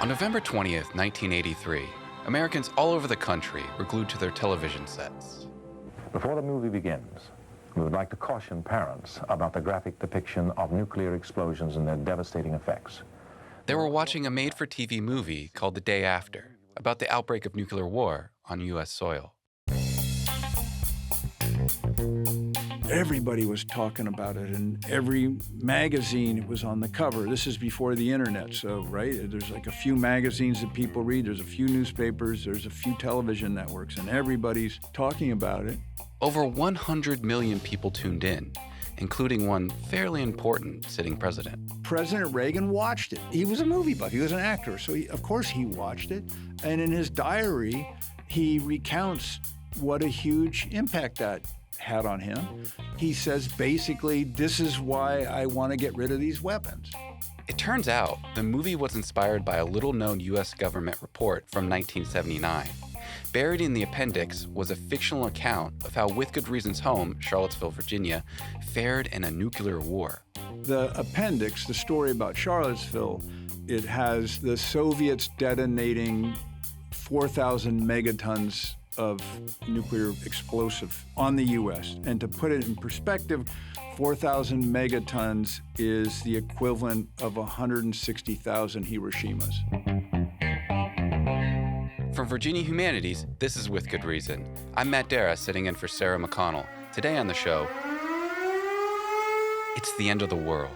On November 20th, 1983, Americans all over the country were glued to their television sets. Before the movie begins, we would like to caution parents about the graphic depiction of nuclear explosions and their devastating effects. They were watching a made-for-TV movie called The Day After, about the outbreak of nuclear war on U.S. soil. Everybody was talking about it, and every magazine it was on the cover. This is before the internet, so, right? There's like a few magazines that people read, there's a few newspapers, there's a few television networks, and everybody's talking about it. Over 100 million people tuned in, including one fairly important sitting president. President Reagan watched it. He was a movie buff, he was an actor, so of course he watched it. And in his diary, he recounts what a huge impact that had on him. He says, basically, this is why I want to get rid of these weapons. It turns out the movie was inspired by a little-known U.S. government report from 1979. Buried in the appendix was a fictional account of how With Good Reason's home, Charlottesville, Virginia, fared in a nuclear war. The appendix, the story about Charlottesville, it has the Soviets detonating 4,000 megatons of nuclear explosive on the U.S. And to put it in perspective, 4,000 megatons is the equivalent of 160,000 Hiroshimas. From Virginia Humanities, this is With Good Reason. I'm Matt Dara, sitting in for Sarah McConnell. Today on the show, it's the end of the world.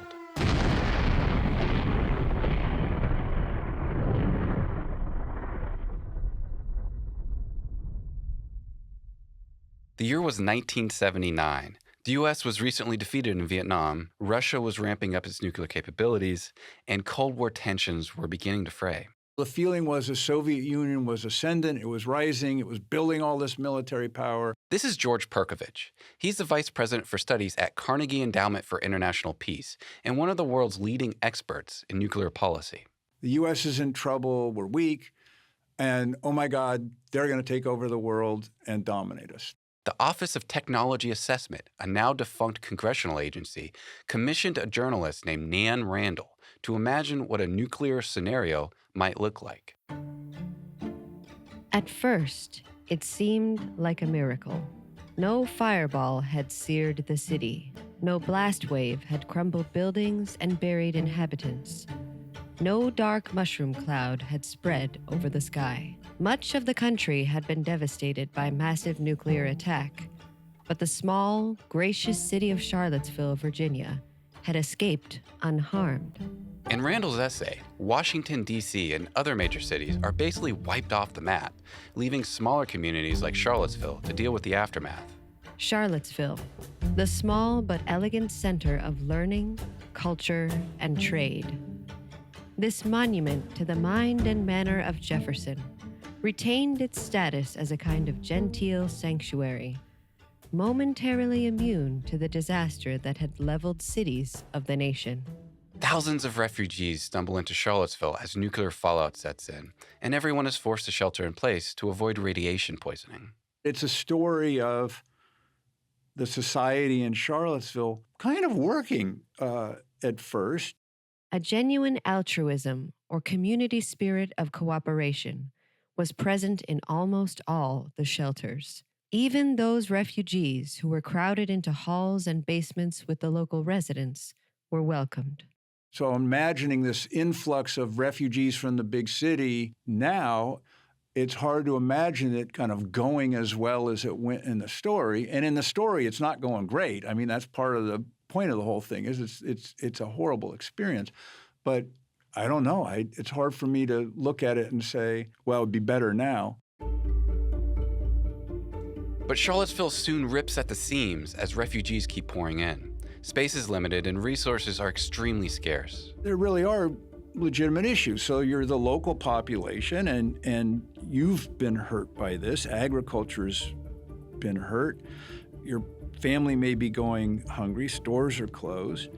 The year was 1979. The U.S. was recently defeated in Vietnam, Russia was ramping up its nuclear capabilities, and Cold War tensions were beginning to fray. The feeling was the Soviet Union was ascendant, it was rising, it was building all this military power. This is George Perkovich. He's the vice president for studies at Carnegie Endowment for International Peace and one of the world's leading experts in nuclear policy. The U.S. is in trouble, we're weak, and oh my God, they're going to take over the world and dominate us. The Office of Technology Assessment, a now-defunct congressional agency, commissioned a journalist named Nan Randall to imagine what a nuclear scenario might look like. At first, it seemed like a miracle. No fireball had seared the city. No blast wave had crumbled buildings and buried inhabitants. No dark mushroom cloud had spread over the sky. Much of the country had been devastated by massive nuclear attack, but the small, gracious city of Charlottesville, Virginia, had escaped unharmed. In Randall's essay, Washington, D.C. and other major cities are basically wiped off the map, leaving smaller communities like Charlottesville to deal with the aftermath. Charlottesville, the small but elegant center of learning, culture, and trade. This monument to the mind and manner of Jefferson retained its status as a kind of genteel sanctuary, momentarily immune to the disaster that had leveled cities of the nation. Thousands of refugees stumble into Charlottesville as nuclear fallout sets in, and everyone is forced to shelter in place to avoid radiation poisoning. It's a story of the society in Charlottesville kind of working at first. A genuine altruism or community spirit of cooperation was present in almost all the shelters. Even those refugees who were crowded into halls and basements with the local residents were welcomed. So imagining this influx of refugees from the big city now, it's hard to imagine it kind of going as well as it went in the story. And in the story, it's not going great. I mean, that's part of the point of the whole thing is it's a horrible experience. But I don't know. It's hard for me to look at it and say, well, it would be better now. But Charlottesville soon rips at the seams as refugees keep pouring in. Space is limited and resources are extremely scarce. There really are legitimate issues. So you're the local population and you've been hurt by this. Agriculture's been hurt. Your family may be going hungry. Stores are closed.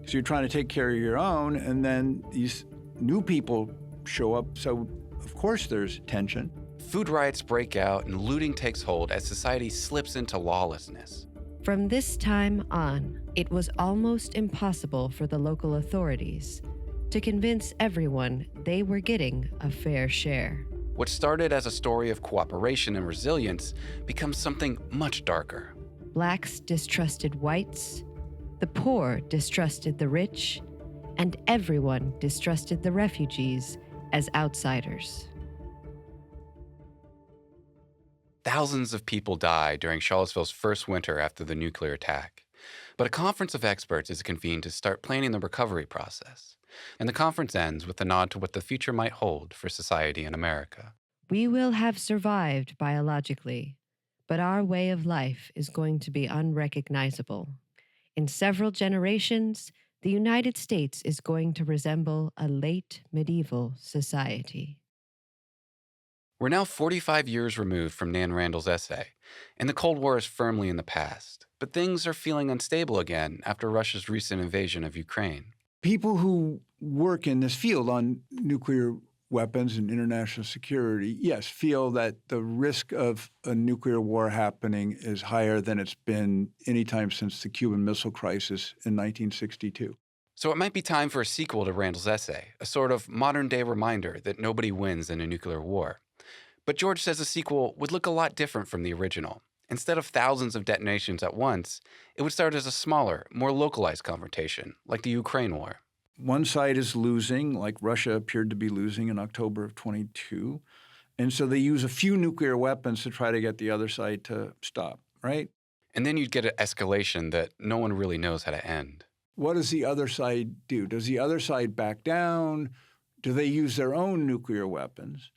So you're trying to take care of your own, and then these new people show up. So, of course, there's tension. Food riots break out and looting takes hold as society slips into lawlessness. From this time on, it was almost impossible for the local authorities, to convince everyone they were getting a fair share. What started as a story of cooperation and resilience becomes something much darker. Blacks distrusted whites, the poor distrusted the rich, and everyone distrusted the refugees as outsiders. Thousands of people died during Charlottesville's first winter after the nuclear attack. But a conference of experts is convened to start planning the recovery process. And the conference ends with a nod to what the future might hold for society in America. We will have survived biologically, but our way of life is going to be unrecognizable. In several generations, the United States is going to resemble a late medieval society. We're now 45 years removed from Nan Randall's essay, and the Cold War is firmly in the past. But things are feeling unstable again after Russia's recent invasion of Ukraine. People who work in this field on nuclear weapons and international security, yes, feel that the risk of a nuclear war happening is higher than it's been any time since the Cuban Missile Crisis in 1962. So it might be time for a sequel to Randall's essay, a sort of modern-day reminder that nobody wins in a nuclear war. But George says a sequel would look a lot different from the original. Instead of thousands of detonations at once, it would start as a smaller, more localized confrontation, like the Ukraine war. One side is losing, like Russia appeared to be losing in October of 22. And so they use a few nuclear weapons to try to get the other side to stop, right? And then you'd get an escalation that no one really knows how to end. What does the other side do? Does the other side back down? Do they use their own nuclear weapons?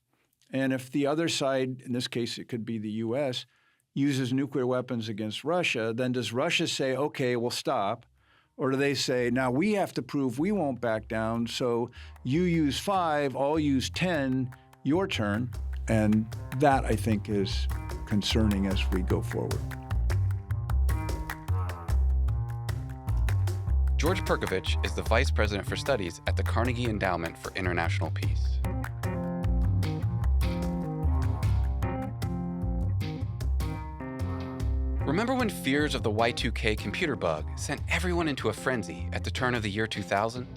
And if the other side, in this case it could be the U.S., uses nuclear weapons against Russia, then does Russia say, okay, we'll stop? Or do they say, now we have to prove we won't back down, so you use 5, I'll use 10, your turn? And that, I think, is concerning as we go forward. George Perkovich is the Vice President for Studies at the Carnegie Endowment for International Peace. Remember when fears of the Y2K computer bug sent everyone into a frenzy at the turn of the year 2000?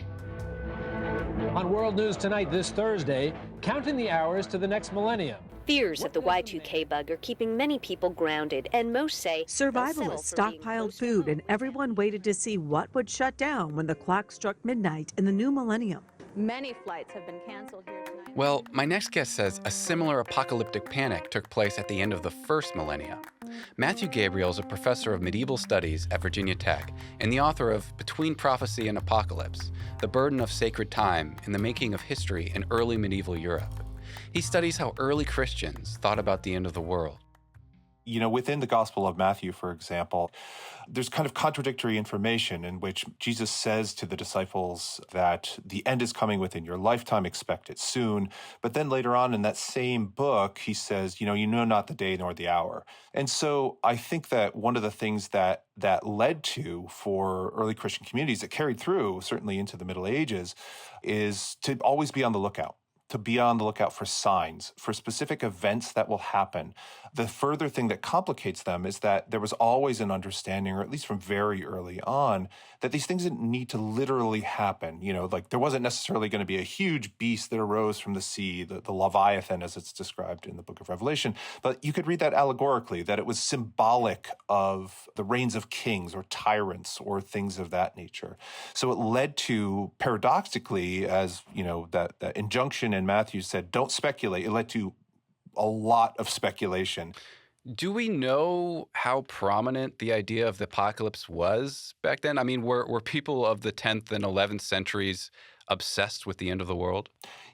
On World News Tonight this Thursday, counting the hours to the next millennium. Fears of the Y2K bug are keeping many people grounded, and most say survivalists stockpiled food, and everyone waited to see what would shut down when the clock struck midnight in the new millennium. Many flights have been canceled here tonight. Well, my next guest says a similar apocalyptic panic took place at the end of the first millennia. Matthew Gabriele is a professor of medieval studies at Virginia Tech and the author of Between Prophecy and Apocalypse, The Burden of Sacred Time in the Making of History in Early Medieval Europe. He studies how early Christians thought about the end of the world. You know, within the Gospel of Matthew, for example, there's kind of contradictory information in which Jesus says to the disciples that the end is coming within your lifetime, expect it soon. But then later on in that same book, he says, you know not the day nor the hour. And so I think that one of the things that led to for early Christian communities that carried through, certainly into the Middle Ages, is to always be on the lookout. To be on the lookout for signs, for specific events that will happen. The further thing that complicates them is that there was always an understanding, or at least from very early on, that these things didn't need to literally happen. Like there wasn't necessarily going to be a huge beast that arose from the sea, the Leviathan as it's described in the book of Revelation. But you could read that allegorically, that it was symbolic of the reigns of kings or tyrants or things of that nature. So it led to, paradoxically, as that injunction in Matthew said, don't speculate. It led to a lot of speculation. Do we know how prominent the idea of the apocalypse was back then? I mean, were people of the 10th and 11th centuries obsessed with the end of the world?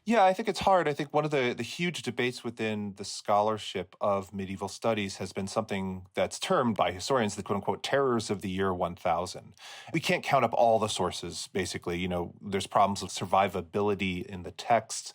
Yeah, I think it's hard. I think one of the huge debates within the scholarship of medieval studies has been something that's termed by historians the quote-unquote terrors of the year 1000. We can't count up all the sources, basically. There's problems of survivability in the text.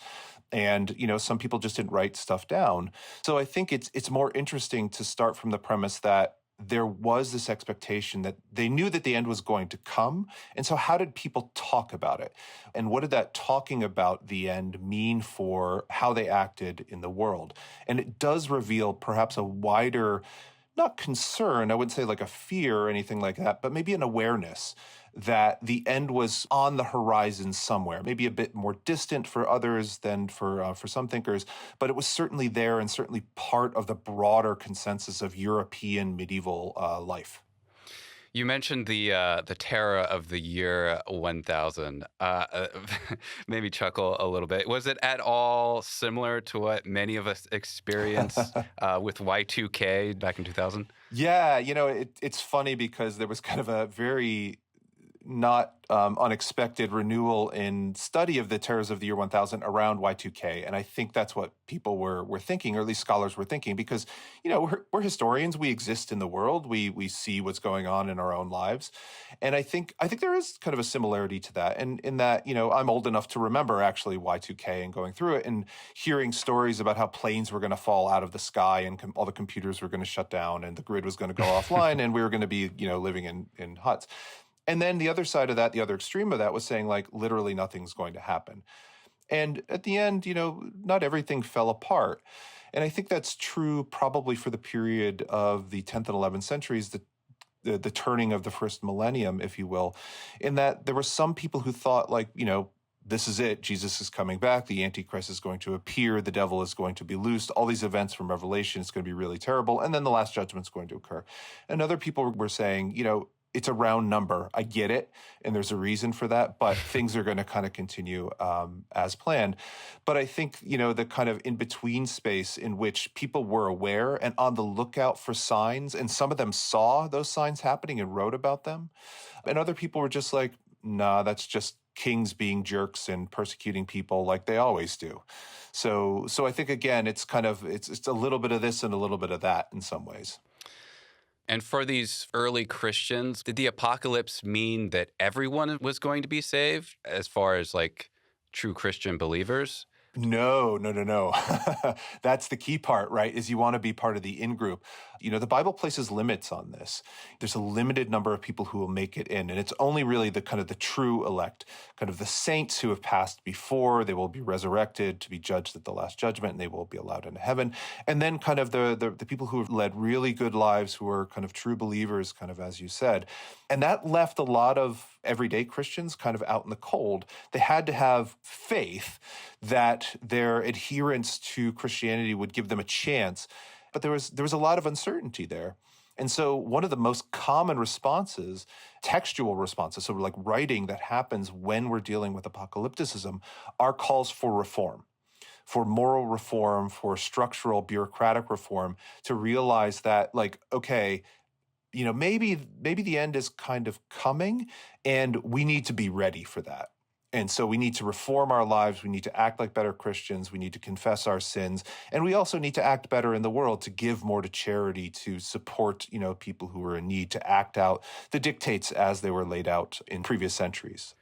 And, some people just didn't write stuff down. So I think it's more interesting to start from the premise that there was this expectation that they knew that the end was going to come. And so how did people talk about it? And what did that talking about the end mean for how they acted in the world? And it does reveal perhaps a wider not concern, I wouldn't say like a fear or anything like that, but maybe an awareness that the end was on the horizon somewhere, maybe a bit more distant for others than for some thinkers, but it was certainly there and certainly part of the broader consensus of European medieval life. You mentioned the terror of the year 1000. Made me chuckle a little bit. Was it at all similar to what many of us experienced with Y2K back in 2000? Yeah, it's funny because there was kind of a very not unexpected renewal in study of the terrors of the year 1000 around Y2K. And I think that's what people were thinking, or at least scholars were thinking, because, we're historians. We exist in the world. We see what's going on in our own lives. And I think there is kind of a similarity to that. And in that, I'm old enough to remember actually Y2K and going through it and hearing stories about how planes were going to fall out of the sky and all the computers were going to shut down and the grid was going to go offline and we were going to be, living in huts. And then the other side of that, the other extreme of that was saying like literally nothing's going to happen. And at the end, not everything fell apart. And I think that's true probably for the period of the 10th and 11th centuries, the turning of the first millennium, if you will, in that there were some people who thought like, this is it. Jesus is coming back. The Antichrist is going to appear. The devil is going to be loosed. All these events from Revelation, it's going to be really terrible. And then the last judgment is going to occur. And other people were saying, it's a round number. I get it. And there's a reason for that, but things are going to kind of continue as planned. But I think, the kind of in-between space in which people were aware and on the lookout for signs, and some of them saw those signs happening and wrote about them. And other people were just like, nah, that's just kings being jerks and persecuting people like they always do. So I think, again, it's a little bit of this and a little bit of that in some ways. And for these early Christians, did the apocalypse mean that everyone was going to be saved as far as like true Christian believers? No. That's the key part, right? Is you want to be part of the in-group. The Bible places limits on this. There's a limited number of people who will make it in, and it's only really the kind of the true elect, kind of the saints who have passed before. They will be resurrected to be judged at the last judgment, and they will be allowed into heaven. And then kind of the people who have led really good lives, who are kind of true believers, kind of as you said. And that left a lot of everyday Christians kind of out in the cold. They had to have faith that their adherence to Christianity would give them a chance. But there was a lot of uncertainty there. And so one of the most common responses, textual responses, so like writing that happens when we're dealing with apocalypticism, are calls for reform, for moral reform, for structural bureaucratic reform, to realize that like, okay, maybe the end is kind of coming and we need to be ready for that. And so we need to reform our lives. We need to act like better Christians. We need to confess our sins. And we also need to act better in the world, to give more to charity, to support, people who are in need, to act out the dictates as they were laid out in previous centuries.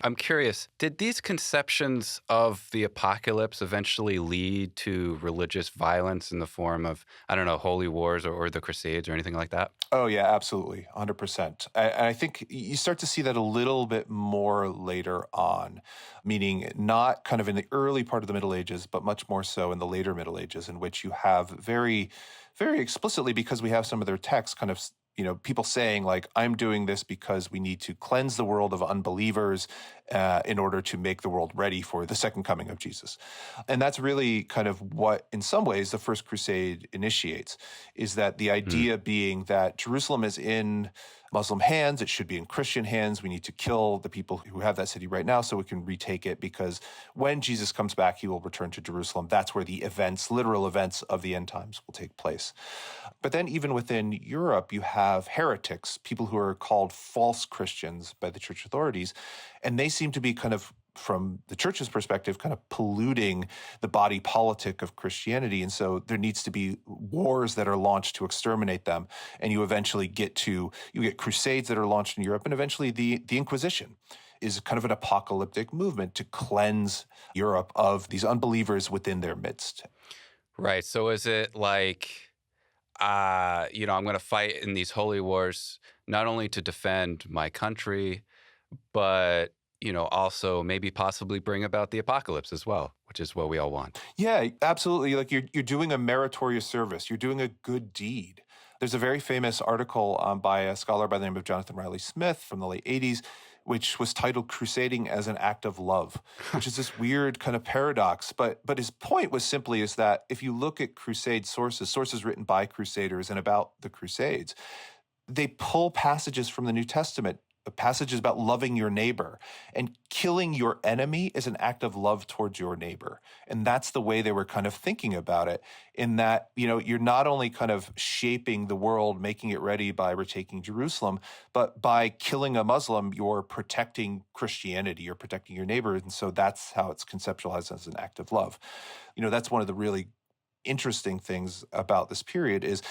I'm curious, did these conceptions of the apocalypse eventually lead to religious violence in the form of, holy wars or the Crusades or anything like that? Oh, yeah, absolutely. 100%. I think you start to see that a little bit more later on, meaning not kind of in the early part of the Middle Ages, but much more so in the later Middle Ages, in which you have very, very explicitly, because we have some of their texts kind of people saying like, I'm doing this because we need to cleanse the world of unbelievers in order to make the world ready for the second coming of Jesus. And that's really kind of what, in some ways, the First Crusade initiates, is that the idea being that Jerusalem is in Muslim hands, it should be in Christian hands. We need to kill the people who have that city right now so we can retake it, because when Jesus comes back, he will return to Jerusalem. That's where the events, literal events of the end times will take place. But then even within Europe, you have heretics, people who are called false Christians by the church authorities, and they seem to be kind of, from the church's perspective, kind of polluting the body politic of Christianity. And so there needs to be wars that are launched to exterminate them. And you get crusades that are launched in Europe, and eventually the Inquisition is kind of an apocalyptic movement to cleanse Europe of these unbelievers within their midst. Right. So is it like, I'm going to fight in these holy wars, not only to defend my country, but also maybe possibly bring about the apocalypse as well, which is what we all want. Yeah, absolutely. Like you're doing a meritorious service. You're doing a good deed. There's a very famous article by a scholar by the name of Jonathan Riley Smith from the late 80s, which was titled Crusading as an Act of Love, which is this weird kind of paradox. But his point was simply is that if you look at crusade sources written by crusaders and about the crusades, they pull passages from the New Testament, passages about loving your neighbor, and killing your enemy is an act of love towards your neighbor. And that's the way they were kind of thinking about it, in that, you're not only kind of shaping the world, making it ready by retaking Jerusalem, but by killing a Muslim, you're protecting Christianity, you're protecting your neighbor. And so that's how it's conceptualized as an act of love. That's one of the really interesting things about this period is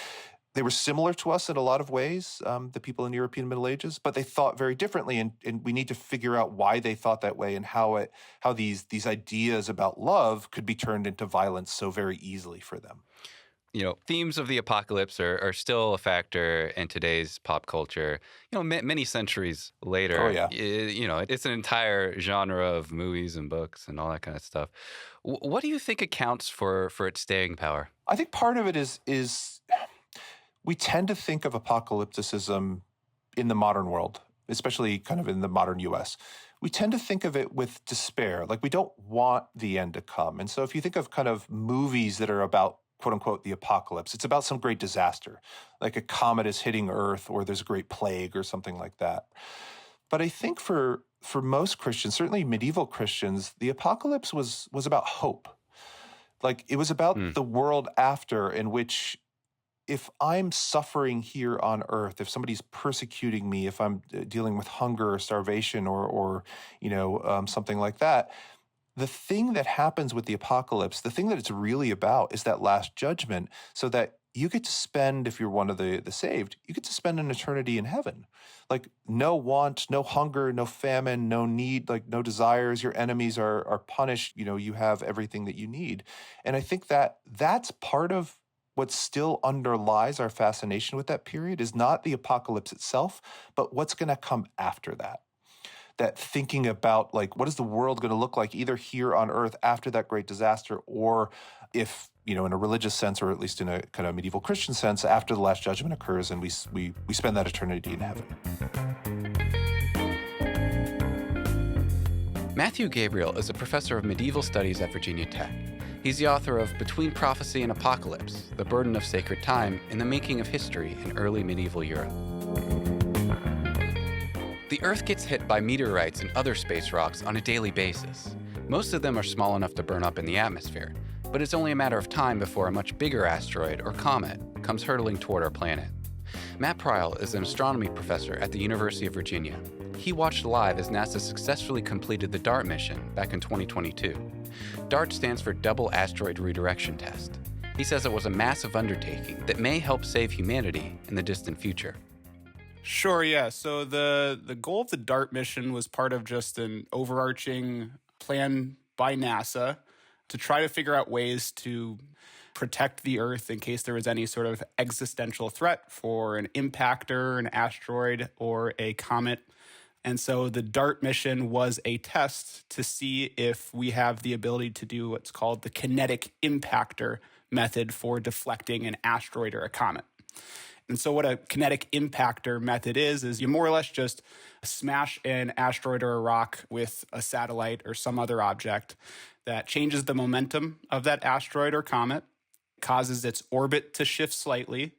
they were similar to us in a lot of ways, the people in the European Middle Ages, but they thought very differently, and we need to figure out why they thought that way and how these ideas about love could be turned into violence so very easily for them. Themes of the apocalypse are still a factor in today's pop culture. Many centuries later. Oh, yeah. It's an entire genre of movies and books and all that kind of stuff. What do you think accounts for its staying power? I think part of it is we tend to think of apocalypticism in the modern world, especially kind of in the modern U.S. We tend to think of it with despair, like we don't want the end to come. And so if you think of kind of movies that are about, quote unquote, the apocalypse, it's about some great disaster, like a comet is hitting Earth or there's a great plague or something like that. But I think for most Christians, certainly medieval Christians, the apocalypse was about hope. Like it was about the world after, in which if I'm suffering here on earth, if somebody's persecuting me, if I'm dealing with hunger or starvation or something like that, the thing that happens with the apocalypse, the thing that it's really about is that last judgment, so that you get to spend, if you're one of the saved, you get to spend an eternity in heaven. Like no want, no hunger, no famine, no need, like no desires. Your enemies are punished. You have everything that you need. And I think that that's part of what still underlies our fascination with that period is not the apocalypse itself, but what's going to come after that. That thinking about, like, what is the world going to look like either here on earth after that great disaster, or if, in a religious sense, or at least in a kind of medieval Christian sense, after the Last Judgment occurs and we spend that eternity in heaven. Matthew Gabriele is a professor of medieval studies at Virginia Tech. He's the author of Between Prophecy and Apocalypse, The Burden of Sacred Time in the Making of History in Early Medieval Europe. The Earth gets hit by meteorites and other space rocks on a daily basis. Most of them are small enough to burn up in the atmosphere, but it's only a matter of time before a much bigger asteroid or comet comes hurtling toward our planet. Matt Pryal is an astronomy professor at the University of Virginia. He watched live as NASA successfully completed the DART mission back in 2022. DART stands for Double Asteroid Redirection Test. He says it was a massive undertaking that may help save humanity in the distant future. Sure, yeah. So the goal of the DART mission was part of just an overarching plan by NASA to try to figure out ways to protect the Earth in case there was any sort of existential threat for an impactor, an asteroid, or a comet. And so the DART mission was a test to see if we have the ability to do what's called the kinetic impactor method for deflecting an asteroid or a comet. And so what a kinetic impactor method is you more or less just smash an asteroid or a rock with a satellite or some other object that changes the momentum of that asteroid or comet, causes its orbit to shift slightly.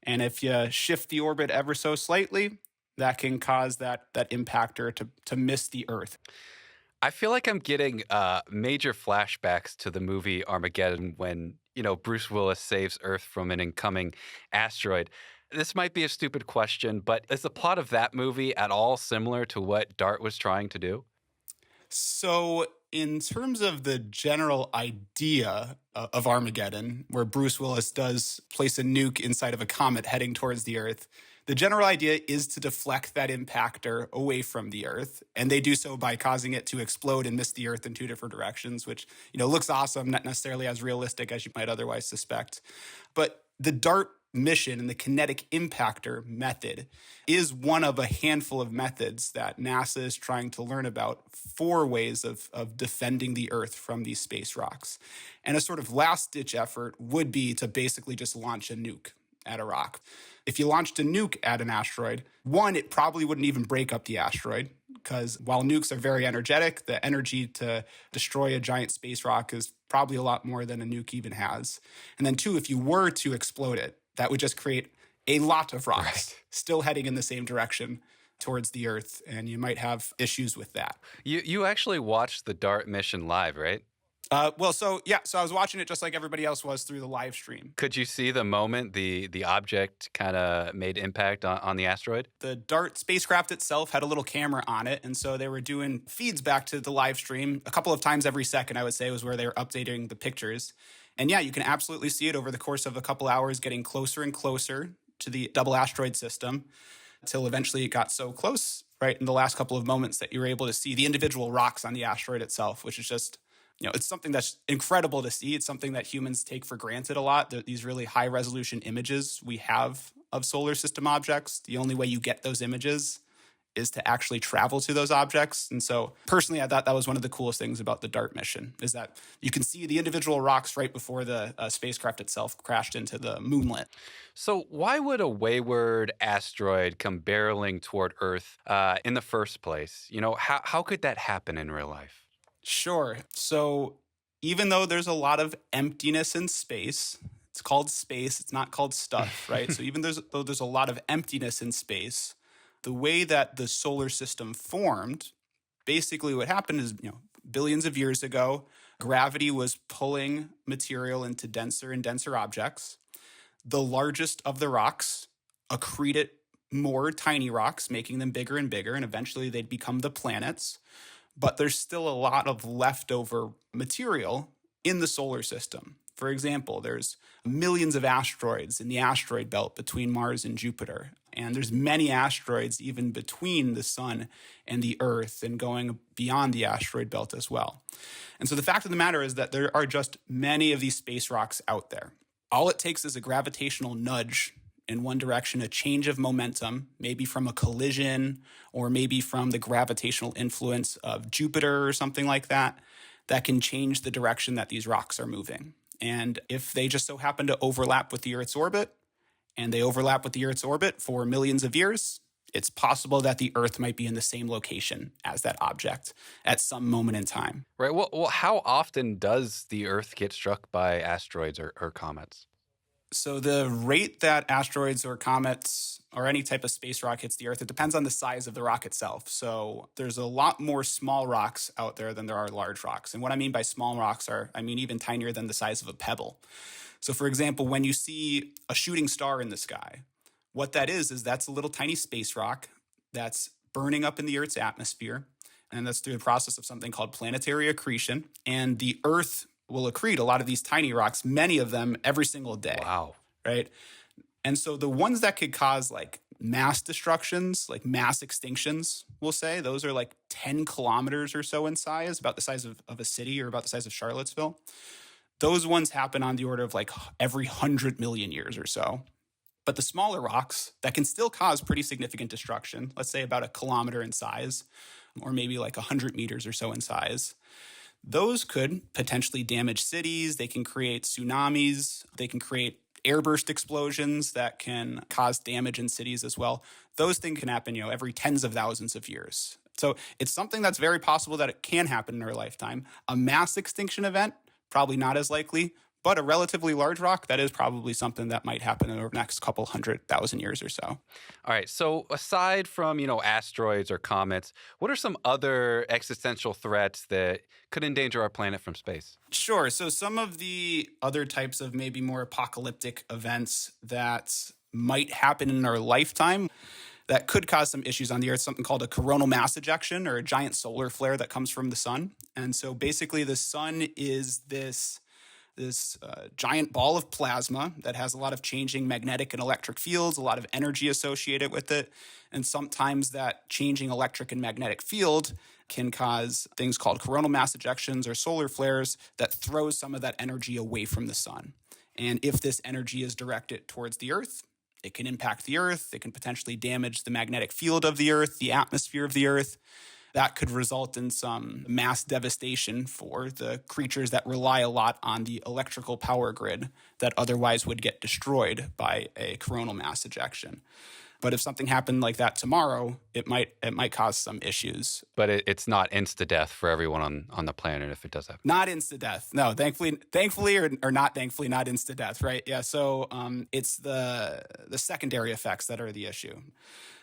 And if you shift the orbit ever so slightly, that can cause that impactor to miss the Earth. I feel like I'm getting major flashbacks to the movie Armageddon when, Bruce Willis saves Earth from an incoming asteroid. This might be a stupid question, but is the plot of that movie at all similar to what DART was trying to do? So in terms of the general idea of Armageddon, where Bruce Willis does place a nuke inside of a comet heading towards the Earth, the general idea is to deflect that impactor away from the Earth, and they do so by causing it to explode and miss the Earth in two different directions, which, looks awesome, not necessarily as realistic as you might otherwise suspect. But the DART mission and the kinetic impactor method is one of a handful of methods that NASA is trying to learn about for ways of defending the Earth from these space rocks. And a sort of last-ditch effort would be to basically just launch a nuke at a rock. if you launched a nuke at an asteroid, one, it probably wouldn't even break up the asteroid, because while nukes are very energetic, the energy to destroy a giant space rock is probably a lot more than a nuke even has. And then two, if you were to explode it, that would just create a lot of rocks still heading in the same direction towards the Earth, and you might have issues with that. You actually watched the DART mission live, right? So I was watching it just like everybody else was through the live stream. Could you see the moment the object kind of made impact on the asteroid? The DART spacecraft itself had a little camera on it, and so they were doing feeds back to the live stream a couple of times every second, I would say, was where they were updating the pictures. And yeah, you can absolutely see it over the course of a couple hours getting closer and closer to the double asteroid system until eventually it got so close, right, in the last couple of moments that you were able to see the individual rocks on the asteroid itself, which is just, it's something that's incredible to see. It's something that humans take for granted a lot. These really high resolution images we have of solar system objects. The only way you get those images is to actually travel to those objects. And so personally, I thought that was one of the coolest things about the DART mission, is that you can see the individual rocks right before the spacecraft itself crashed into the moonlet. So why would a wayward asteroid come barreling toward Earth in the first place? How could that happen in real life? Sure. So even though there's a lot of emptiness in space, it's called space, it's not called stuff, right? So even though there's a lot of emptiness in space, the way that the solar system formed, basically what happened is, billions of years ago, gravity was pulling material into denser and denser objects. The largest of the rocks accreted more tiny rocks, making them bigger and bigger, and eventually they'd become the planets. But there's still a lot of leftover material in the solar system. For example, there's millions of asteroids in the asteroid belt between Mars and Jupiter. And there's many asteroids even between the sun and the Earth and going beyond the asteroid belt as well. And so the fact of the matter is that there are just many of these space rocks out there. All it takes is a gravitational nudge in one direction, a change of momentum, maybe from a collision or maybe from the gravitational influence of Jupiter or something like that, that can change the direction that these rocks are moving. And if they just so happen to overlap with the Earth's orbit, and they overlap with the Earth's orbit for millions of years, it's possible that the Earth might be in the same location as that object at some moment in time. Right. Well, how often does the Earth get struck by asteroids or comets? So the rate that asteroids or comets or any type of space rock hits the Earth, it depends on the size of the rock itself. So there's a lot more small rocks out there than there are large rocks. And what I mean by small rocks even tinier than the size of a pebble. So for example, when you see a shooting star in the sky, what that is that's a little tiny space rock that's burning up in the Earth's atmosphere. And that's through the process of something called planetary accretion. And the Earth will accrete a lot of these tiny rocks, many of them every single day. Wow. Right? And so the ones that could cause like mass destructions, like mass extinctions, we'll say, those are like 10 kilometers or so in size, about the size of a city or about the size of Charlottesville. Those ones happen on the order of like every 100 million years or so. But the smaller rocks that can still cause pretty significant destruction, let's say about a kilometer in size, or maybe like 100 meters or so in size, those could potentially damage cities. They can create tsunamis. They can create airburst explosions that can cause damage in cities as well. Those things can happen, every tens of thousands of years. So it's something that's very possible that it can happen in our lifetime. A mass extinction event, probably not as likely, but a relatively large rock, that is probably something that might happen in the next couple 100,000 years or so. All right. So aside from, asteroids or comets, what are some other existential threats that could endanger our planet from space? Sure. So some of the other types of maybe more apocalyptic events that might happen in our lifetime that could cause some issues on the Earth, something called a coronal mass ejection, or a giant solar flare that comes from the sun. And so basically the sun is this giant ball of plasma that has a lot of changing magnetic and electric fields, a lot of energy associated with it. And sometimes that changing electric and magnetic field can cause things called coronal mass ejections or solar flares that throws some of that energy away from the sun. And if this energy is directed towards the Earth, it can impact the Earth. It can potentially damage the magnetic field of the Earth, the atmosphere of the Earth. that could result in some mass devastation for the creatures that rely a lot on the electrical power grid that otherwise would get destroyed by a coronal mass ejection. But if something happened like that tomorrow, it might cause some issues. But it's not insta-death for everyone on the planet if it does happen. Not insta-death. No, thankfully or not thankfully, not insta-death, right? Yeah, so it's the secondary effects that are the issue.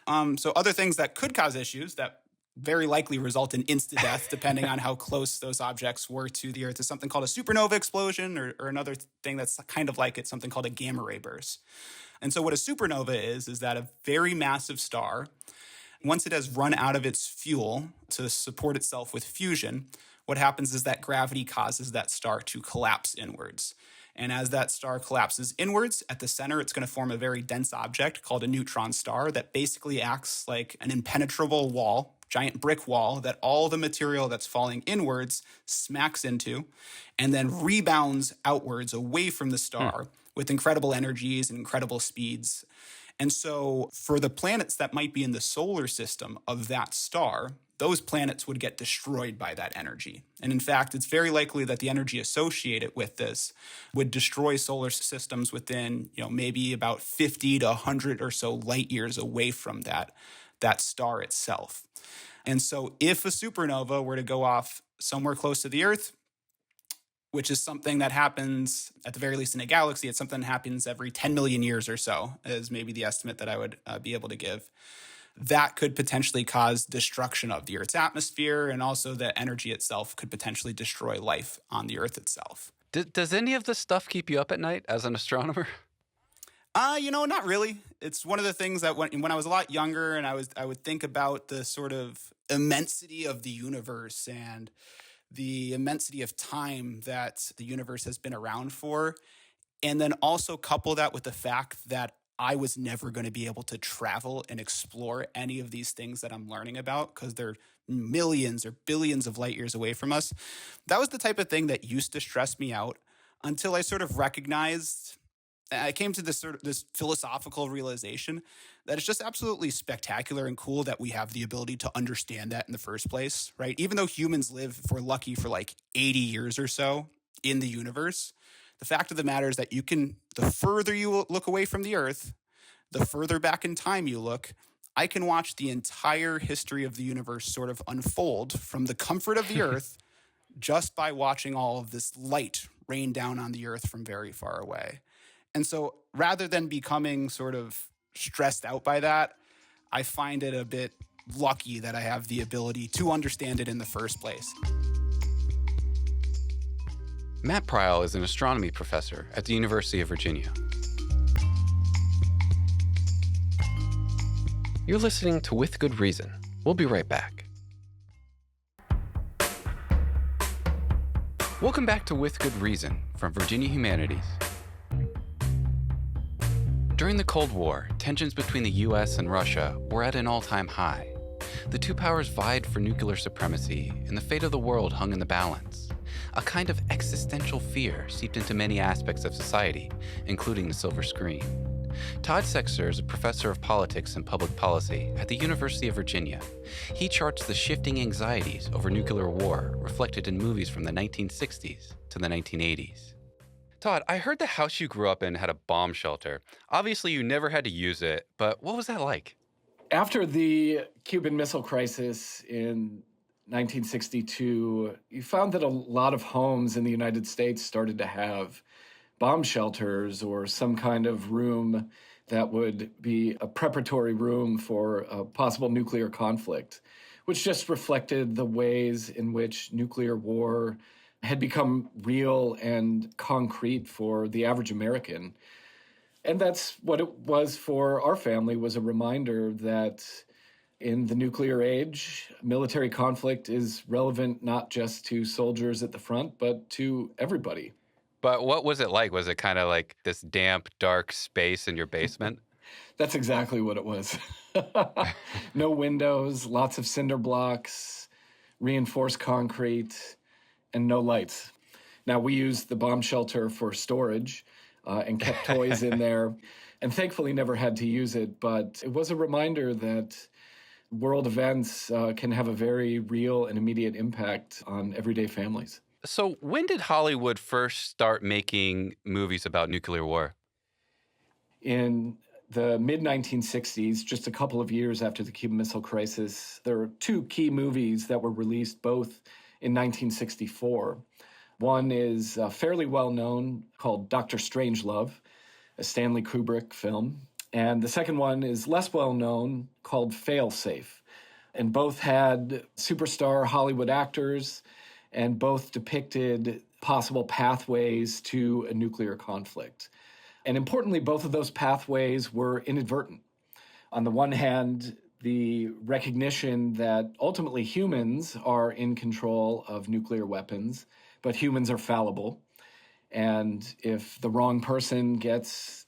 So other things that could cause issues that very likely result in insta-death, depending on how close those objects were to the Earth, is something called a supernova explosion, or another thing that's kind of like it, something called a gamma ray burst. And so what a supernova is that a very massive star, once it has run out of its fuel to support itself with fusion, what happens is that gravity causes that star to collapse inwards. And as that star collapses inwards, at the center, it's going to form a very dense object called a neutron star that basically acts like an impenetrable wall, giant brick wall that all the material that's falling inwards smacks into and then rebounds outwards away from the star with incredible energies and incredible speeds. And so for the planets that might be in the solar system of that star, those planets would get destroyed by that energy. And in fact, it's very likely that the energy associated with this would destroy solar systems within, maybe about 50 to 100 or so light years away from that star itself. And so if a supernova were to go off somewhere close to the Earth, which is something that happens, at the very least in a galaxy, it's something that happens every 10 million years or so, is maybe the estimate that I would be able to give. That could potentially cause destruction of the Earth's atmosphere, and also the energy itself could potentially destroy life on the Earth itself. Does any of this stuff keep you up at night as an astronomer? Not really. It's one of the things that when I was a lot younger and I would think about the sort of immensity of the universe and the immensity of time that the universe has been around for, and then also couple that with the fact that I was never going to be able to travel and explore any of these things that I'm learning about because they're millions or billions of light years away from us. That was the type of thing that used to stress me out until I sort of recognized, I came to this philosophical realization that it's just absolutely spectacular and cool that we have the ability to understand that in the first place, right? Even though humans live, if we're lucky, for like 80 years or so in the universe, the fact of the matter is that the further you look away from the Earth, the further back in time you look, I can watch the entire history of the universe sort of unfold from the comfort of the Earth just by watching all of this light rain down on the Earth from very far away. And so rather than becoming sort of stressed out by that, I find it a bit lucky that I have the ability to understand it in the first place. Matt Pryal is an astronomy professor at the University of Virginia. You're listening to With Good Reason. We'll be right back. Welcome back to With Good Reason from Virginia Humanities. During the Cold War, tensions between the US and Russia were at an all-time high. The two powers vied for nuclear supremacy, and the fate of the world hung in the balance. A kind of existential fear seeped into many aspects of society, including the silver screen. Todd Sexter is a professor of politics and public policy at the University of Virginia. He charts the shifting anxieties over nuclear war reflected in movies from the 1960s to the 1980s. Todd, I heard the house you grew up in had a bomb shelter. Obviously, you never had to use it, but what was that like? After the Cuban Missile Crisis in 1962, you found that a lot of homes in the United States started to have bomb shelters or some kind of room that would be a preparatory room for a possible nuclear conflict, which just reflected the ways in which nuclear war had become real and concrete for the average American. And that's what it was for our family, was a reminder that in the nuclear age, military conflict is relevant not just to soldiers at the front, but to everybody. But what was it like? Was it kind of like this damp, dark space in your basement? That's exactly what it was. No windows, lots of cinder blocks, reinforced concrete, and no lights. Now, we used the bomb shelter for storage and kept toys in there, and thankfully never had to use it. But it was a reminder that world events can have a very real and immediate impact on everyday families. So when did Hollywood first start making movies about nuclear war? In the mid-1960s, just a couple of years after the Cuban Missile Crisis, there were two key movies that were released both in 1964. One is fairly well-known, called Dr. Strangelove, a Stanley Kubrick film. And the second one is less well-known, called Failsafe. And both had superstar Hollywood actors, and both depicted possible pathways to a nuclear conflict. And importantly, both of those pathways were inadvertent. On the one hand, the recognition that ultimately humans are in control of nuclear weapons, but humans are fallible. And if the wrong person gets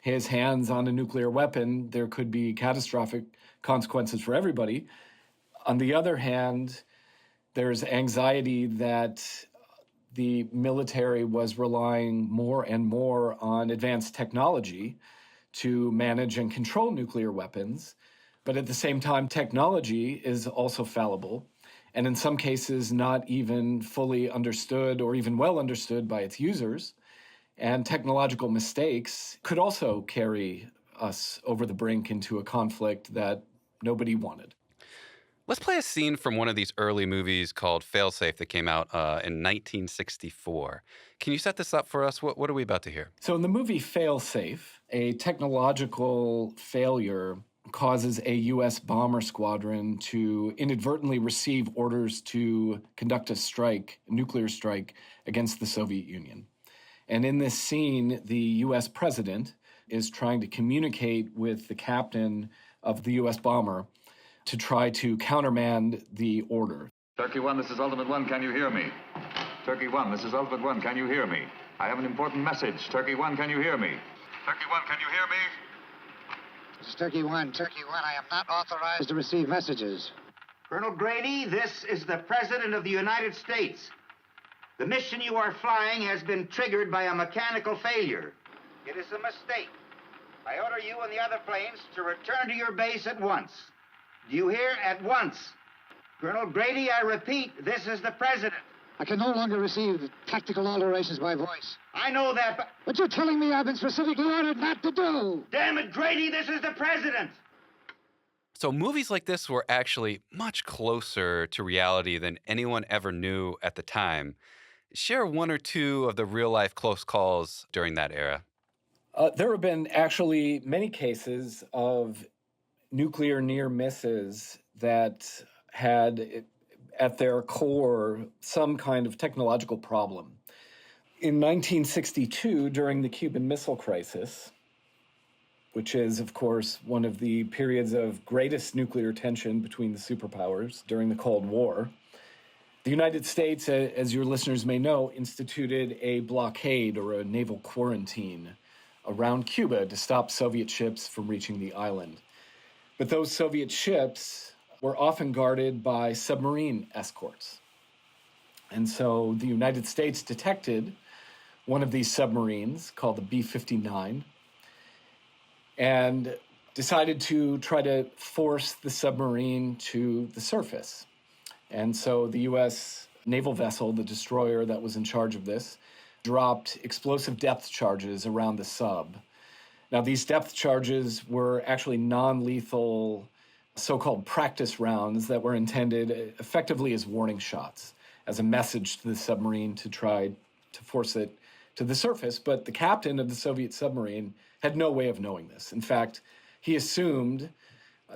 his hands on a nuclear weapon, there could be catastrophic consequences for everybody. On the other hand, there's anxiety that the military was relying more and more on advanced technology to manage and control nuclear weapons. But at the same time, technology is also fallible, and in some cases not even fully understood or even well understood by its users. And technological mistakes could also carry us over the brink into a conflict that nobody wanted. Let's play a scene from one of these early movies called Failsafe that came out in 1964. Can you set this up for us? What are we about to hear? So in the movie Failsafe, a technological failure causes a U.S. bomber squadron to inadvertently receive orders to conduct a nuclear strike against the Soviet Union. And in this scene, the U.S. president is trying to communicate with the captain of the U.S. bomber to try to countermand the order. Turkey 1, this is Ultimate 1, can you hear me? Turkey 1, this is Ultimate 1, can you hear me? I have an important message. Turkey 1, can you hear me? Turkey 1, can you hear me? This is Turkey 1, I am not authorized to receive messages. Colonel Grady, this is the President of the United States. The mission you are flying has been triggered by a mechanical failure. It is a mistake. I order you and the other planes to return to your base at once. Do you hear? At once. Colonel Grady, I repeat, this is the President. I can no longer receive tactical alterations by voice. I know that, but you're telling me I've been specifically ordered not to do. Damn it, Grady, this is the President. So movies like this were actually much closer to reality than anyone ever knew at the time. Share one or two of the real-life close calls during that era. There have been actually many cases of nuclear near misses that had at their core some kind of technological problem. In 1962, during the Cuban Missile Crisis, which is, of course, one of the periods of greatest nuclear tension between the superpowers during the Cold War, the United States, as your listeners may know, instituted a blockade or a naval quarantine around Cuba to stop Soviet ships from reaching the island. But those Soviet ships were often guarded by submarine escorts. And so the United States detected one of these submarines called the B-59 and decided to try to force the submarine to the surface. And so the U.S. naval vessel, the destroyer that was in charge of this, dropped explosive depth charges around the sub. Now, these depth charges were actually non-lethal, so-called practice rounds that were intended effectively as warning shots, as a message to the submarine to try to force it to the surface. But the captain of the Soviet submarine had no way of knowing this. In fact, he assumed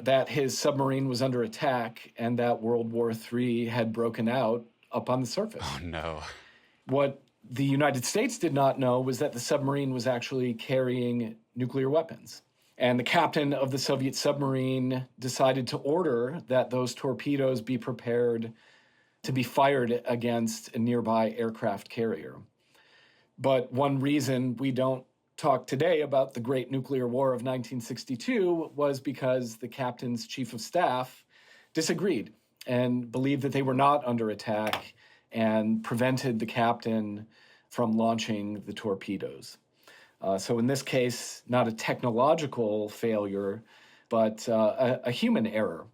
that his submarine was under attack and that World War III had broken out up on the surface. Oh, no. What the United States did not know was that the submarine was actually carrying nuclear weapons. And the captain of the Soviet submarine decided to order that those torpedoes be prepared to be fired against a nearby aircraft carrier. But one reason we don't talk today about the Great Nuclear War of 1962 was because the captain's chief of staff disagreed and believed that they were not under attack and prevented the captain from launching the torpedoes. So in this case, not a technological failure, but a human error.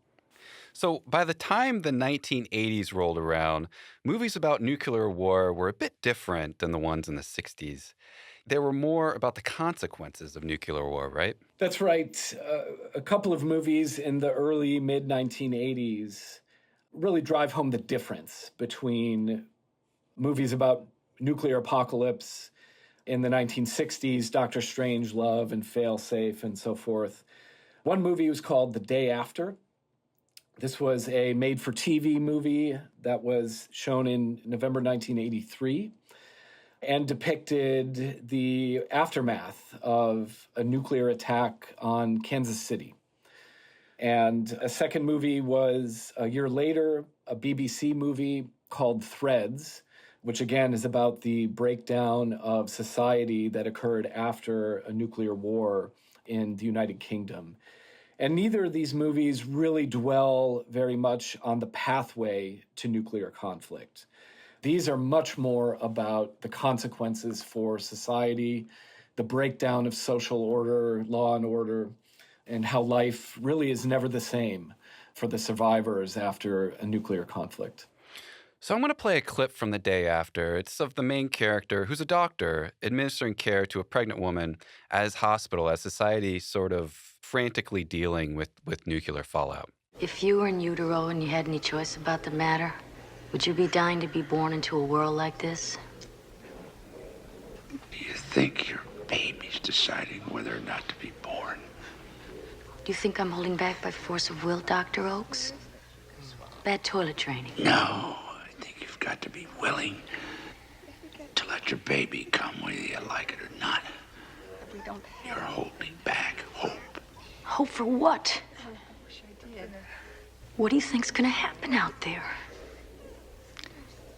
So by the time the 1980s rolled around, movies about nuclear war were a bit different than the ones in the 60s. They were more about the consequences of nuclear war, right? That's right. A couple of movies in the early, mid-1980s really drive home the difference between movies about nuclear apocalypse in the 1960s, Doctor Strangelove and Failsafe and so forth. One movie was called The Day After. This was a made-for-TV movie that was shown in November 1983 and depicted the aftermath of a nuclear attack on Kansas City. And a second movie was a year later, a BBC movie called Threads, which again is about the breakdown of society that occurred after a nuclear war in the United Kingdom. And neither of these movies really dwell very much on the pathway to nuclear conflict. These are much more about the consequences for society, the breakdown of social order, law and order, and how life really is never the same for the survivors after a nuclear conflict. So I'm going to play a clip from The Day After. It's of the main character, who's a doctor, administering care to a pregnant woman at his hospital as society sort of frantically dealing with nuclear fallout. If you were in utero and you had any choice about the matter, would you be dying to be born into a world like this? Do you think your baby's deciding whether or not to be born? Do you think I'm holding back by force of will, Dr. Oakes? Bad toilet training. No, I think you've got to be willing to let your baby come whether you like it or not. You're holding back hope. Hope for what? What do you think's gonna happen out there?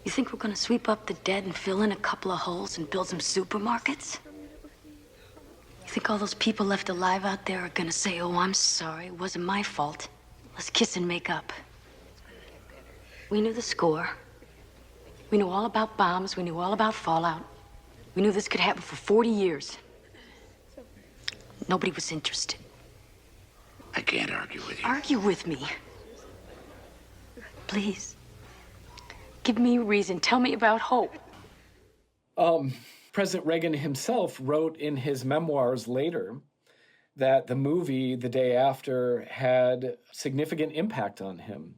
You think we're gonna sweep up the dead and fill in a couple of holes and build some supermarkets? You think all those people left alive out there are gonna say, oh, I'm sorry, it wasn't my fault. Let's kiss and make up. We knew the score. We knew all about bombs. We knew all about fallout. We knew this could happen for 40 years. Nobody was interested. I can't argue with you. Argue with me. Please. Give me a reason. Tell me about hope. President Reagan himself wrote in his memoirs later that the movie The Day After had significant impact on him.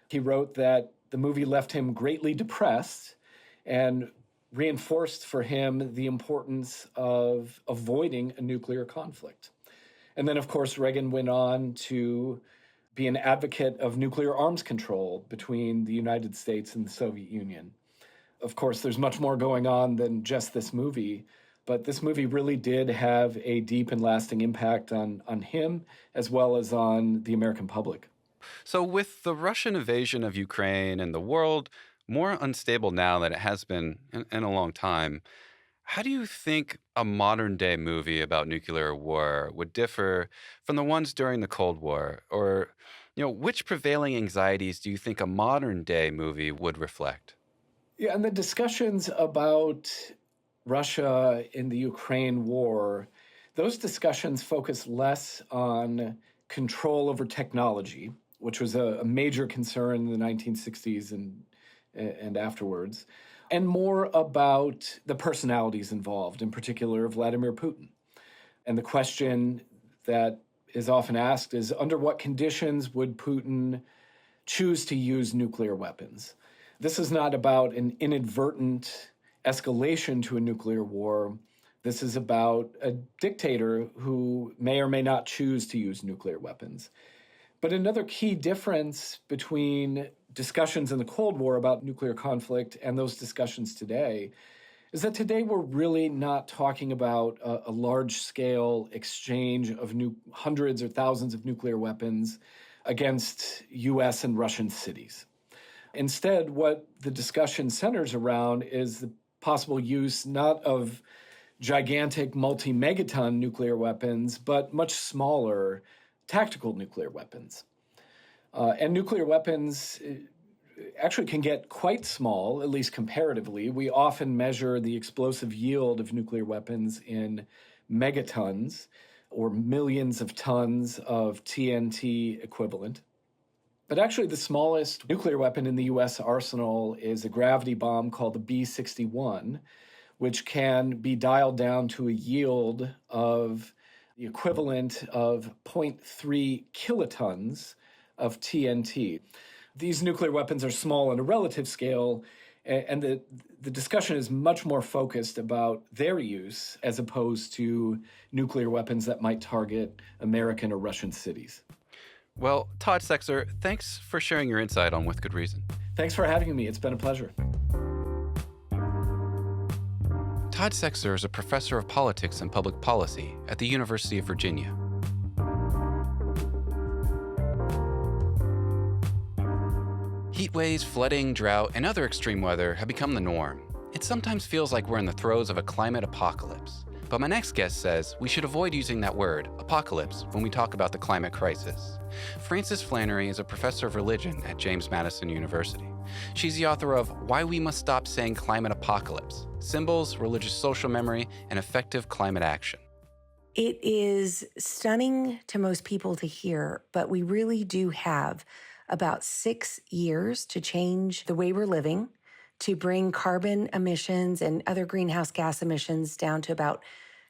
He wrote that the movie left him greatly depressed and reinforced for him the importance of avoiding a nuclear conflict. And then, of course, Reagan went on to be an advocate of nuclear arms control between the United States and the Soviet Union. Of course, there's much more going on than just this movie, but this movie really did have a deep and lasting impact on him as well as on the American public. So with the Russian invasion of Ukraine and the world more unstable now than it has been in a long time, how do you think a modern-day movie about nuclear war would differ from the ones during the Cold War? Or, which prevailing anxieties do you think a modern-day movie would reflect? Yeah, and the discussions about Russia in the Ukraine war, those discussions focus less on control over technology, which was a major concern in the 1960s and afterwards, and more about the personalities involved, in particular Vladimir Putin. And the question that is often asked is, under what conditions would Putin choose to use nuclear weapons? This is not about an inadvertent escalation to a nuclear war. This is about a dictator who may or may not choose to use nuclear weapons. But another key difference between discussions in the Cold War about nuclear conflict and those discussions today is that today we're really not talking about a large-scale exchange of hundreds or thousands of nuclear weapons against U.S. and Russian cities. Instead, what the discussion centers around is the possible use not of gigantic multi-megaton nuclear weapons, but much smaller tactical nuclear weapons. And nuclear weapons actually can get quite small, at least comparatively. We often measure the explosive yield of nuclear weapons in megatons or millions of tons of TNT equivalent. But actually, the smallest nuclear weapon in the U.S. arsenal is a gravity bomb called the B-61, which can be dialed down to a yield of the equivalent of 0.3 kilotons of TNT. These nuclear weapons are small on a relative scale, and the discussion is much more focused about their use as opposed to nuclear weapons that might target American or Russian cities. Well, Todd Sexer, thanks for sharing your insight on With Good Reason. Thanks for having me. It's been a pleasure. Todd Sexer is a professor of politics and public policy at the University of Virginia. Heat waves, flooding, drought, and other extreme weather have become the norm. It sometimes feels like we're in the throes of a climate apocalypse. But my next guest says we should avoid using that word, apocalypse, when we talk about the climate crisis. Frances Flannery is a professor of religion at James Madison University. She's the author of Why We Must Stop Saying Climate Apocalypse: Symbols, Religious Social Memory, and Effective Climate Action. It is stunning to most people to hear, but we really do have about 6 years to change the way we're living, to bring carbon emissions and other greenhouse gas emissions down to about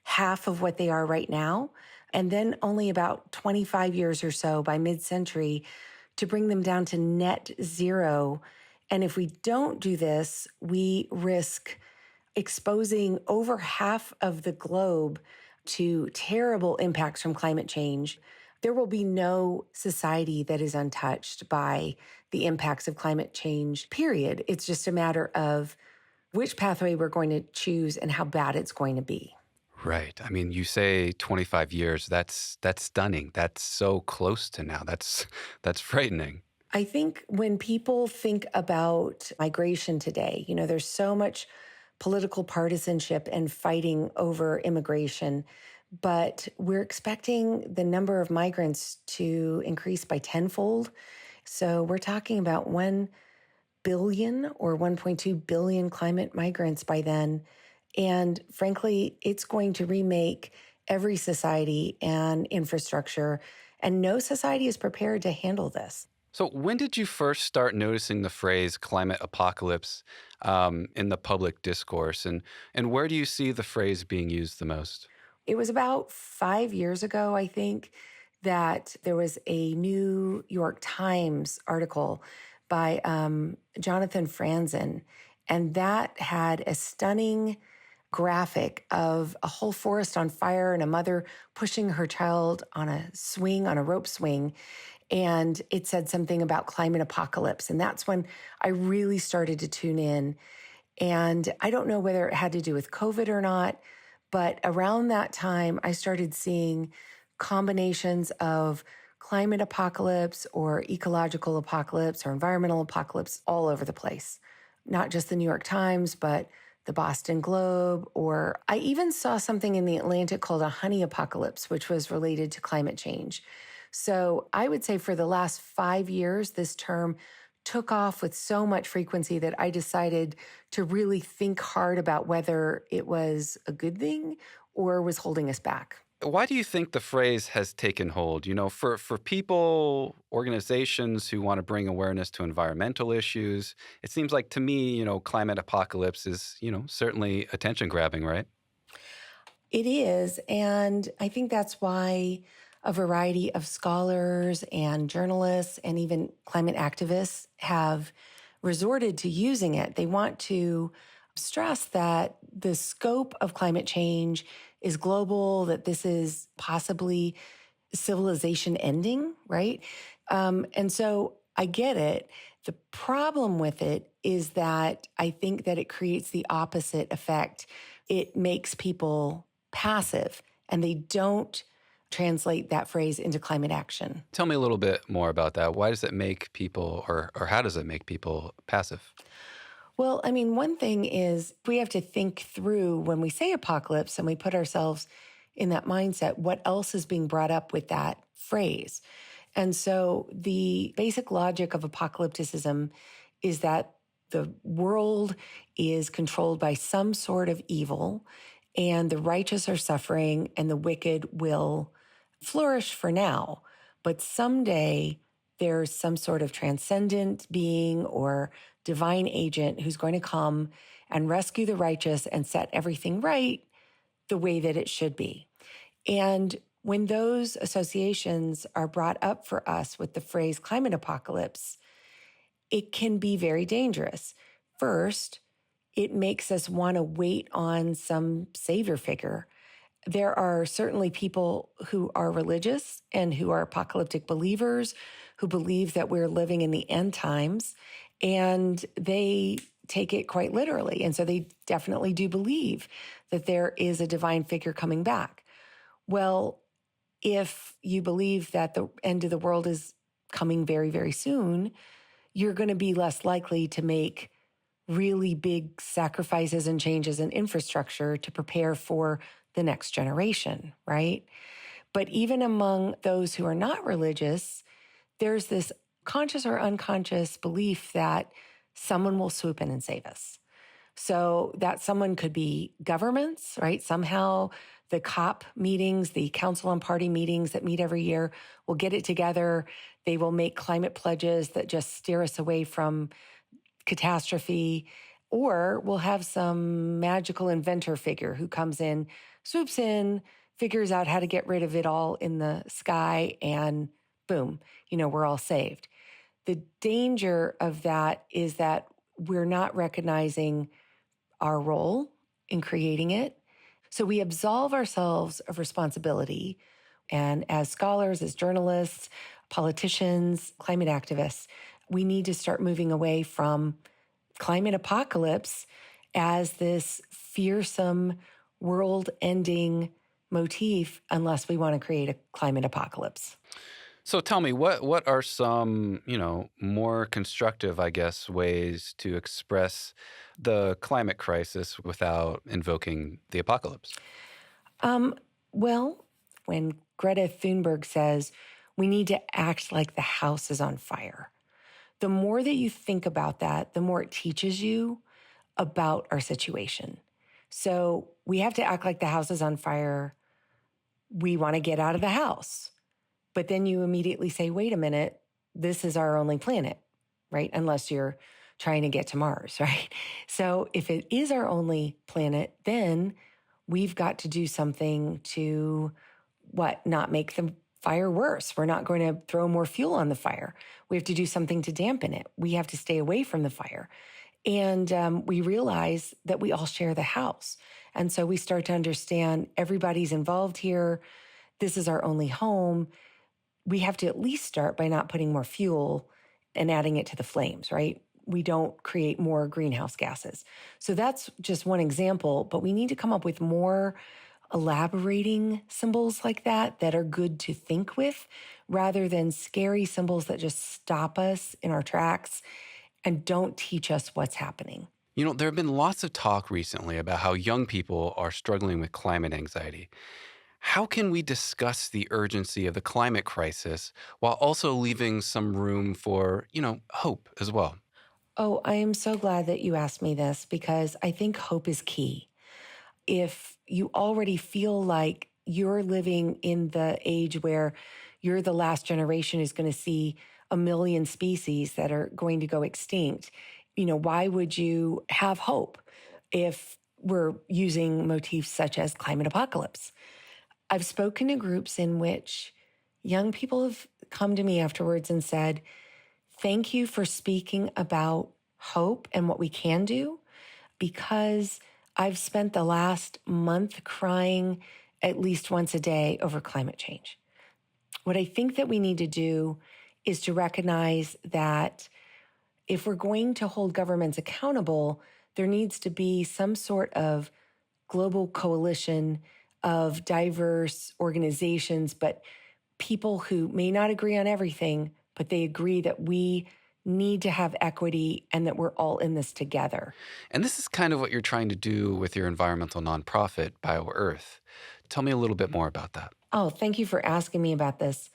half of what they are right now, and then only about 25 years or so by mid-century to bring them down to net zero. And if we don't do this, we risk exposing over half of the globe to terrible impacts from climate change. There will be no society that is untouched by the impacts of climate change, period. It's just a matter of which pathway we're going to choose and how bad it's going to be. Right. I mean, you say 25 years, that's stunning. That's so close to now. That's frightening. I think when people think about migration today, there's so much political partisanship and fighting over immigration, but we're expecting the number of migrants to increase by tenfold. So we're talking about 1 billion or 1.2 billion climate migrants by then. And frankly, it's going to remake every society and infrastructure, and no society is prepared to handle this. So when did you first start noticing the phrase climate apocalypse in the public discourse? And where do you see the phrase being used the most? It was about 5 years ago, I think, that there was a New York Times article by Jonathan Franzen, and that had a stunning graphic of a whole forest on fire and a mother pushing her child on a rope swing. And it said something about climate apocalypse. And that's when I really started to tune in. And I don't know whether it had to do with COVID or not, but around that time, I started seeing combinations of climate apocalypse or ecological apocalypse or environmental apocalypse all over the place. Not just the New York Times, but the Boston Globe, or I even saw something in the Atlantic called a honey apocalypse, which was related to climate change. So I would say for the last 5 years, this term took off with so much frequency that I decided to really think hard about whether it was a good thing or was holding us back. Why do you think the phrase has taken hold? For people, organizations who want to bring awareness to environmental issues, it seems like to me, climate apocalypse is, certainly attention grabbing, right? It is. And I think that's why a variety of scholars and journalists and even climate activists have resorted to using it. They want to stress that the scope of climate change is global, that this is possibly civilization ending, right? And so I get it. The problem with it is that I think that it creates the opposite effect. It makes people passive, and they don't translate that phrase into climate action. Tell me a little bit more about that. Why does it make people, or how does it make people passive? Well, I mean, one thing is we have to think through when we say apocalypse and we put ourselves in that mindset, what else is being brought up with that phrase? And so the basic logic of apocalypticism is that the world is controlled by some sort of evil, and the righteous are suffering and the wicked will flourish for now. But someday there's some sort of transcendent being or divine agent who's going to come and rescue the righteous and set everything right the way that it should be. And when those associations are brought up for us with the phrase climate apocalypse, it can be very dangerous. First, it makes us want to wait on some savior figure. There are certainly people who are religious and who are apocalyptic believers who believe that we're living in the end times, and they take it quite literally. And so they definitely do believe that there is a divine figure coming back. Well, if you believe that the end of the world is coming very, very soon, you're going to be less likely to make really big sacrifices and changes in infrastructure to prepare for the next generation, right? But even among those who are not religious, there's this conscious or unconscious belief that someone will swoop in and save us. So that someone could be governments, right? Somehow the COP meetings, the Council on Party meetings that meet every year, will get it together. They will make climate pledges that just steer us away from catastrophe, or we'll have some magical inventor figure who comes in, swoops in, figures out how to get rid of it all in the sky, and boom, we're all saved. The danger of that is that we're not recognizing our role in creating it. So we absolve ourselves of responsibility. And as scholars, as journalists, politicians, climate activists, we need to start moving away from climate apocalypse as this fearsome, world-ending motif unless we want to create a climate apocalypse. So tell me, what are some, more constructive, I guess, ways to express the climate crisis without invoking the apocalypse? Well, when Greta Thunberg says we need to act like the house is on fire, the more that you think about that, the more it teaches you about our situation. So we have to act like the house is on fire. We want to get out of the house. But then you immediately say, wait a minute, this is our only planet, right? Unless you're trying to get to Mars, right? So if it is our only planet, then we've got to do something to, not make the fire worse. We're not going to throw more fuel on the fire. We have to do something to dampen it. We have to stay away from the fire. And we realize that we all share the house. And so we start to understand everybody's involved here. This is our only home. We have to at least start by not putting more fuel and adding it to the flames, right? We don't create more greenhouse gases. So that's just one example, but we need to come up with more elaborating symbols like that are good to think with, rather than scary symbols that just stop us in our tracks and don't teach us what's happening. There have been lots of talk recently about how young people are struggling with climate anxiety. How can we discuss the urgency of the climate crisis while also leaving some room for, hope as well? Oh, I am so glad that you asked me this, because I think hope is key. If you already feel like you're living in the age where you're the last generation who's going to see 1 million species that are going to go extinct, why would you have hope if we're using motifs such as climate apocalypse? I've spoken to groups in which young people have come to me afterwards and said, thank you for speaking about hope and what we can do, because I've spent the last month crying at least once a day over climate change. What I think that we need to do is to recognize that if we're going to hold governments accountable, there needs to be some sort of global coalition of diverse organizations, but people who may not agree on everything, but they agree that we need to have equity and that we're all in this together. And this is kind of what you're trying to do with your environmental nonprofit, BioEarth. Tell me a little bit more about that. Oh, thank you for asking me about this.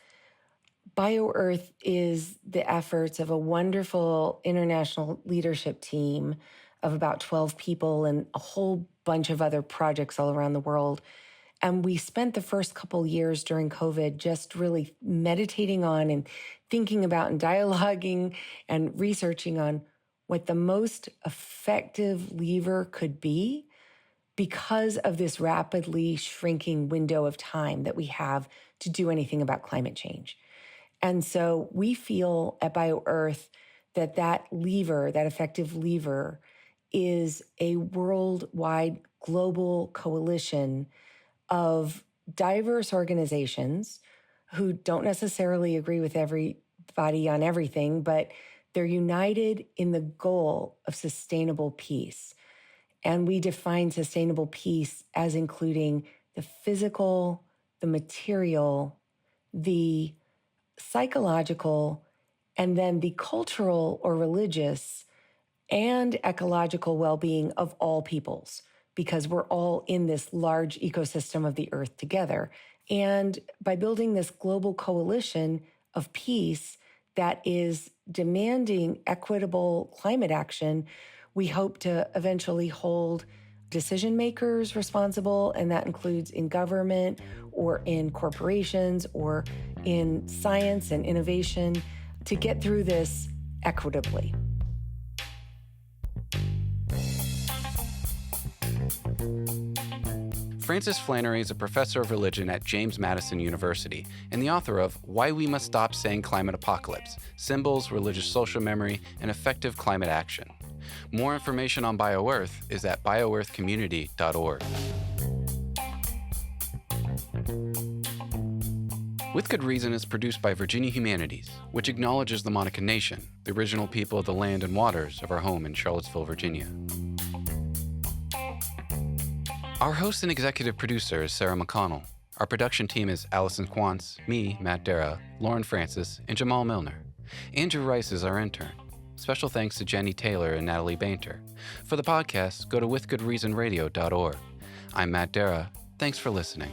BioEarth is the efforts of a wonderful international leadership team of about 12 people and a whole bunch of other projects all around the world. And we spent the first couple years during COVID just really meditating on and thinking about and dialoguing and researching on what the most effective lever could be because of this rapidly shrinking window of time that we have to do anything about climate change. And so we feel at BioEarth that that lever, that effective lever, is a worldwide global coalition of diverse organizations who don't necessarily agree with everybody on everything, but they're united in the goal of sustainable peace. And we define sustainable peace as including the physical, the material, the psychological, and then the cultural or religious and ecological well-being of all peoples, because we're all in this large ecosystem of the earth together. And by building this global coalition of peace that is demanding equitable climate action, we hope to eventually hold decision makers responsible, and that includes in government or in corporations or in science and innovation, to get through this equitably. Frances Flannery is a professor of religion at James Madison University and the author of Why We Must Stop Saying Climate Apocalypse: Symbols, Religious Social Memory, and Effective Climate Action. More information on BioEarth is at bioearthcommunity.org. With Good Reason is produced by Virginia Humanities, which acknowledges the Monacan Nation, the original people of the land and waters of our home in Charlottesville, Virginia. Our host and executive producer is Sarah McConnell. Our production team is Allison Quantz, me, Matt Dara, Lauren Francis, and Jamal Milner. Andrew Rice is our intern. Special thanks to Jenny Taylor and Natalie Bainter. For the podcast, go to withgoodreasonradio.org. I'm Matt Dara. Thanks for listening.